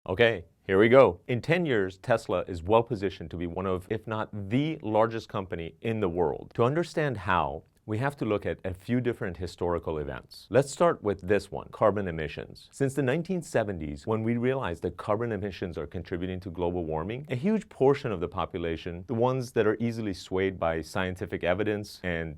Okay, here we go. In 10 years, Tesla is well positioned to be one of, if not the largest company in the world. To understand how, we have to look at a few different historical events. Let's start with this one, carbon emissions. Since the 1970s, when we realized that carbon emissions are contributing to global warming, a huge portion of the population, the ones that are easily swayed by scientific evidence and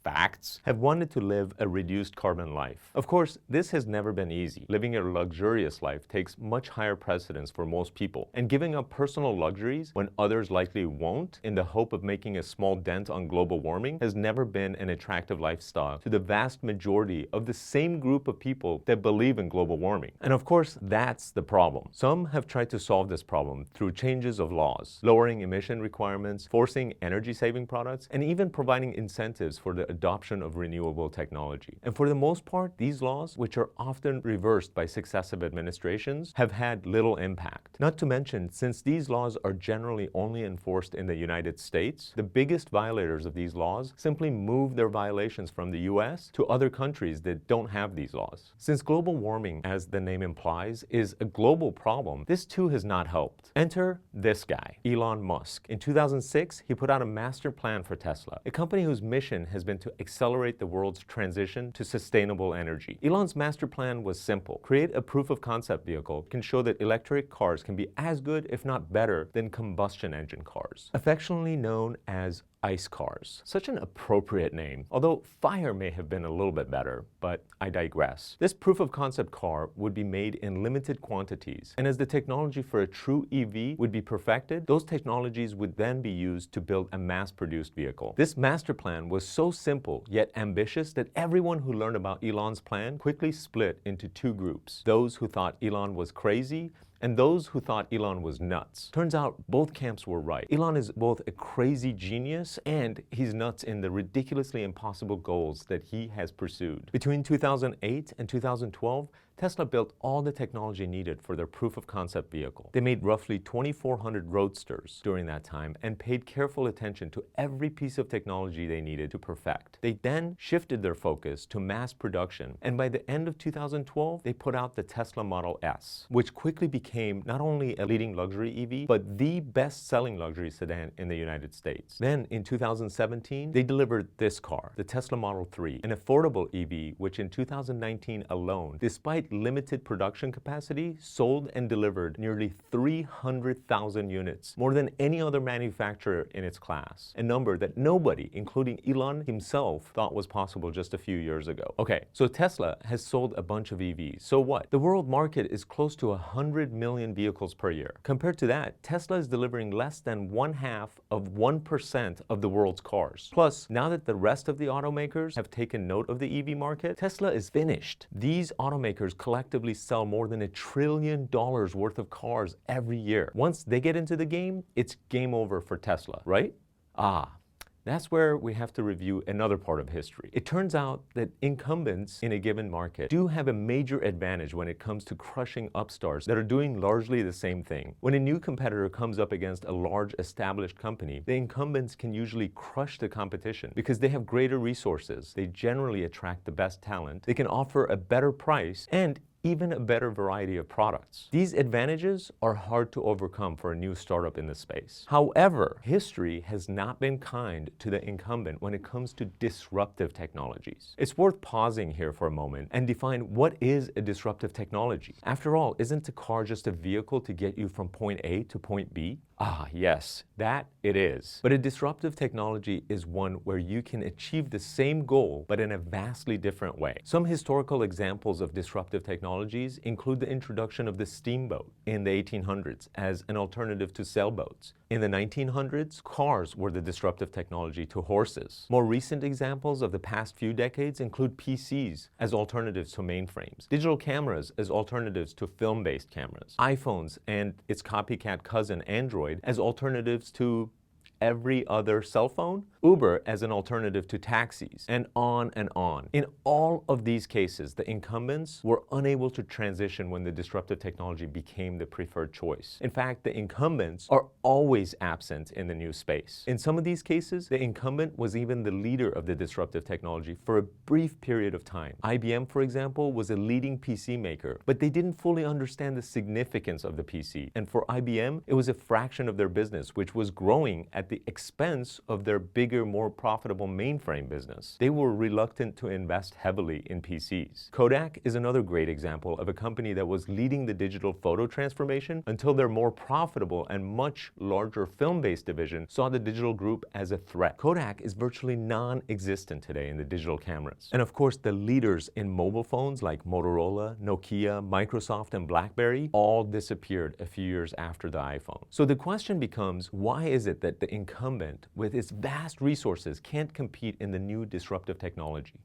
facts, have wanted to live a reduced carbon life. Of course, this has never been easy. Living a luxurious life takes much higher precedence for most people, and giving up personal luxuries when others likely won't in the hope of making a small dent on global warming has never been an attractive lifestyle to the vast majority of the same group of people that believe in global warming. And of course, that's the problem. Some have tried to solve this problem through changes of laws, lowering emission requirements, forcing energy-saving products, and even providing incentives for the adoption of renewable technology. And for the most part, these laws, which are often reversed by successive administrations, have had little impact. Not to mention, since these laws are generally only enforced in the United States, the biggest violators of these laws simply move their violations from the US to other countries that don't have these laws. Since global warming, as the name implies, is a global problem, this too has not helped. Enter this guy, Elon Musk. In 2006, he put out a master plan for Tesla, a company whose mission has been to accelerate the world's transition to sustainable energy. Elon's master plan was simple. Create a proof of concept vehicle that can show that electric cars can be as good, if not better, than combustion engine cars, affectionately known as ICE cars. Such an appropriate name, although fire may have been a little bit better, but I digress. This proof of concept car would be made in limited quantities, and as the technology for a true EV would be perfected, those technologies would then be used to build a mass-produced vehicle. This master plan was so simple yet ambitious that everyone who learned about Elon's plan quickly split into two groups: those who thought Elon was crazy and those who thought Elon was nuts. Turns out both camps were right. Elon is both a crazy genius and he's nuts in the ridiculously impossible goals that he has pursued. Between 2008 and 2012, Tesla built all the technology needed for their proof of concept vehicle. They made roughly 2,400 roadsters during that time and paid careful attention to every piece of technology they needed to perfect. They then shifted their focus to mass production, and by the end of 2012, they put out the Tesla Model S, which quickly became not only a leading luxury EV, but the best-selling luxury sedan in the United States. Then in 2017, they delivered this car, the Tesla Model 3, an affordable EV which in 2019 alone, despite limited production capacity, sold and delivered nearly 300,000 units, more than any other manufacturer in its class, a number that nobody, including Elon himself, thought was possible just a few years ago. Okay, so Tesla has sold a bunch of EVs. So what? The world market is close to 100 million vehicles per year. Compared to that, Tesla is delivering less than 1/2% of the world's cars. Plus, now that the rest of the automakers have taken note of the EV market, Tesla is finished. These automakers collectively sell more than $1 trillion worth of cars every year. Once they get into the game, it's game over for Tesla, right? That's where we have to review another part of history. It turns out that incumbents in a given market do have a major advantage when it comes to crushing upstarts that are doing largely the same thing. When a new competitor comes up against a large established company, the incumbents can usually crush the competition because they have greater resources, they generally attract the best talent, they can offer a better price, and even a better variety of products. These advantages are hard to overcome for a new startup in the space. However, history has not been kind to the incumbent when it comes to disruptive technologies. It's worth pausing here for a moment and define what is a disruptive technology. After all, isn't a car just a vehicle to get you from point A to point B? Yes, that it is. But a disruptive technology is one where you can achieve the same goal, but in a vastly different way. Some historical examples of disruptive technologies include the introduction of the steamboat in the 1800s as an alternative to sailboats. In the 1900s, cars were the disruptive technology to horses. More recent examples of the past few decades include PCs as alternatives to mainframes, digital cameras as alternatives to film-based cameras, iPhones and its copycat cousin Android as alternatives to every other cell phone, Uber as an alternative to taxis, and on and on. In all of these cases, the incumbents were unable to transition when the disruptive technology became the preferred choice. In fact, the incumbents are always absent in the new space. In some of these cases, the incumbent was even the leader of the disruptive technology for a brief period of time. IBM, for example, was a leading PC maker, but they didn't fully understand the significance of the PC. And for IBM, it was a fraction of their business, which was growing at the expense of their bigger, more profitable mainframe business. They were reluctant to invest heavily in PCs. Kodak is another great example of a company that was leading the digital photo transformation until their more profitable and much larger film-based division saw the digital group as a threat. Kodak is virtually non-existent today in the digital cameras. And of course, the leaders in mobile phones like Motorola, Nokia, Microsoft, and BlackBerry all disappeared a few years after the iPhone. So the question becomes, why is it that the incumbent with its vast resources can't compete in the new disruptive technology?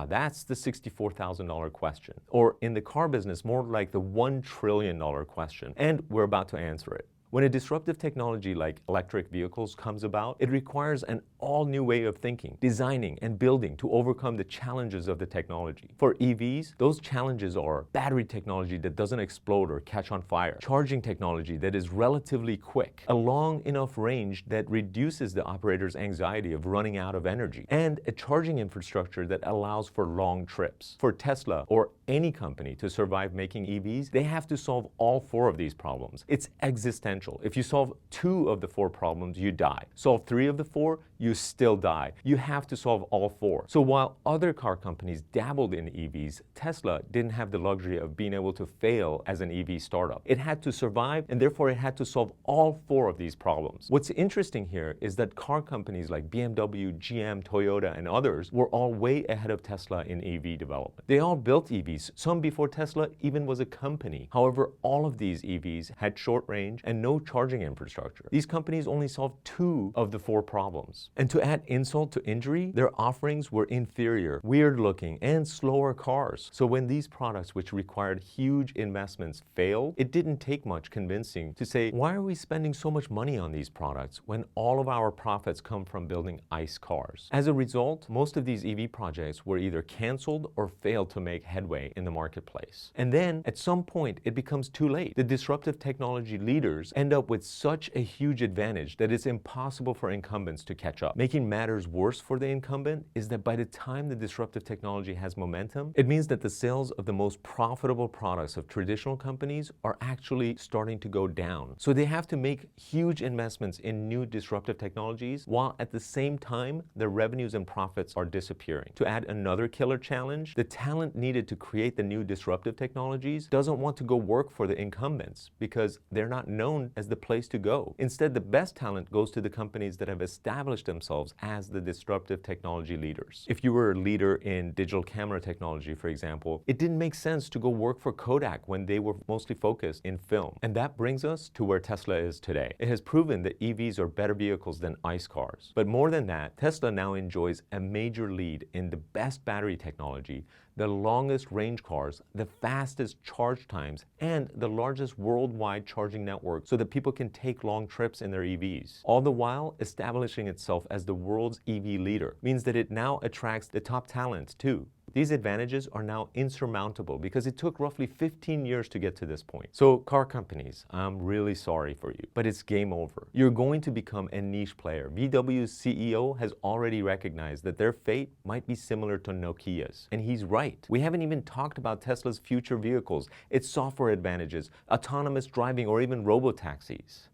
That's the $64,000 question. Or in the car business, more like the $1 trillion question. And we're about to answer it. When a disruptive technology like electric vehicles comes about, it requires an all-new way of thinking, designing, and building to overcome the challenges of the technology. For EVs, those challenges are battery technology that doesn't explode or catch on fire, charging technology that is relatively quick, a long enough range that reduces the operator's anxiety of running out of energy, and a charging infrastructure that allows for long trips. For Tesla or any company to survive making EVs, they have to solve all four of these problems. It's existential. If you solve 2 of the 4 problems, you die. Solve 3 of the 4, you still die. You have to solve all 4. So while other car companies dabbled in EVs, Tesla didn't have the luxury of being able to fail as an EV startup. It had to survive, and therefore it had to solve all 4 of these problems. What's interesting here is that car companies like BMW, GM, Toyota, and others were all way ahead of Tesla in EV development. They all built EVs, some before Tesla even was a company. However, all of these EVs had short range and no charging infrastructure. These companies only solved 2 of the 4 problems. And to add insult to injury, their offerings were inferior, weird looking, and slower cars. So when these products, which required huge investments, failed, it didn't take much convincing to say, why are we spending so much money on these products when all of our profits come from building ICE cars? As a result, most of these EV projects were either canceled or failed to make headway in the marketplace. And then, at some point, it becomes too late. The disruptive technology leaders end up with such a huge advantage that it's impossible for incumbents to catch up. Making matters worse for the incumbent is that by the time the disruptive technology has momentum, it means that the sales of the most profitable products of traditional companies are actually starting to go down. So they have to make huge investments in new disruptive technologies while at the same time their revenues and profits are disappearing. To add another killer challenge, the talent needed to create the new disruptive technologies doesn't want to go work for the incumbents because they're not known as the place to go. Instead, the best talent goes to the companies that have established themselves as the disruptive technology leaders. If you were a leader in digital camera technology, for example, it didn't make sense to go work for Kodak when they were mostly focused in film. And that brings us to where Tesla is today. It has proven that EVs are better vehicles than ICE cars. But more than that, Tesla now enjoys a major lead in the best battery technology, the longest range cars, the fastest charge times, and the largest worldwide charging network so that people can take long trips in their EVs. All the while, establishing itself as the world's EV leader means that it now attracts the top talent too. These advantages are now insurmountable because it took roughly 15 years to get to this point. So car companies, I'm really sorry for you, but it's game over. You're going to become a niche player. VW's CEO has already recognized that their fate might be similar to Nokia's. And he's right. We haven't even talked about Tesla's future vehicles, its software advantages, autonomous driving, or even robotaxis.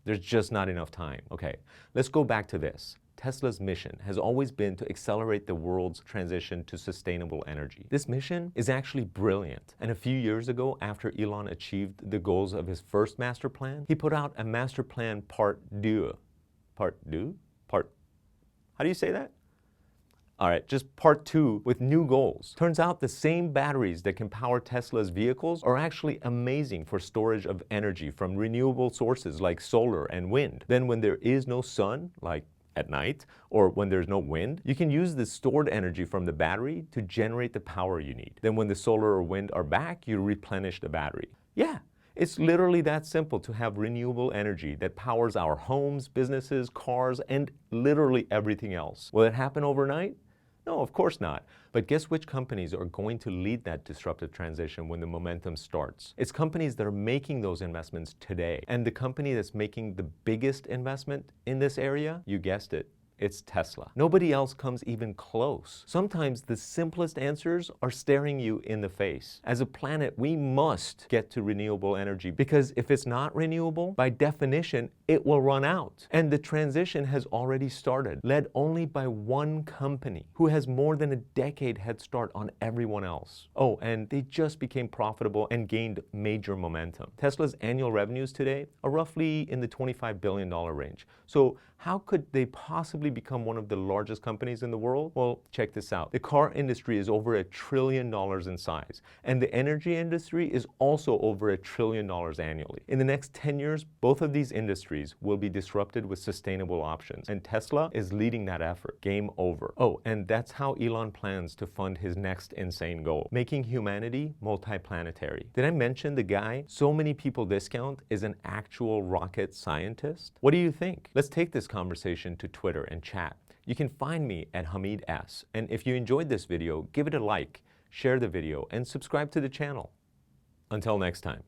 There's just not enough time. Okay, let's go back to this. Tesla's mission has always been to accelerate the world's transition to sustainable energy. This mission is actually brilliant. And a few years ago, after Elon achieved the goals of his first master plan, he put out a master plan part 2. How do you say that? All right, just part 2 with new goals. Turns out the same batteries that can power Tesla's vehicles are actually amazing for storage of energy from renewable sources like solar and wind. Then when there is no sun, like at night, or when there's no wind, you can use the stored energy from the battery to generate the power you need. Then when the solar or wind are back, you replenish the battery. Yeah, It's literally that simple to have renewable energy that powers our homes, businesses, cars, and literally everything else. Will it happen overnight? No, of course not. But guess which companies are going to lead that disruptive transition when the momentum starts? It's companies that are making those investments today. And the company that's making the biggest investment in this area, you guessed it, it's Tesla. Nobody else comes even close. Sometimes the simplest answers are staring you in the face. As a planet, we must get to renewable energy because if it's not renewable, by definition, it will run out. And the transition has already started, led only by one company who has more than a decade head start on everyone else. Oh, and they just became profitable and gained major momentum. Tesla's annual revenues today are roughly in the $25 billion range. So how could they possibly become one of the largest companies in the world? Well, check this out. The car industry is over $1 trillion in size, and the energy industry is also over $1 trillion annually. In the next 10 years, both of these industries will be disrupted with sustainable options, and Tesla is leading that effort. Game over. Oh, and that's how Elon plans to fund his next insane goal, making humanity multiplanetary. Did I mention the guy so many people discount is an actual rocket scientist? What do you think? Let's take this conversation to Twitter and chat. You can find me at Hamid S. And if you enjoyed this video, give it a like, share the video, and subscribe to the channel. Until next time.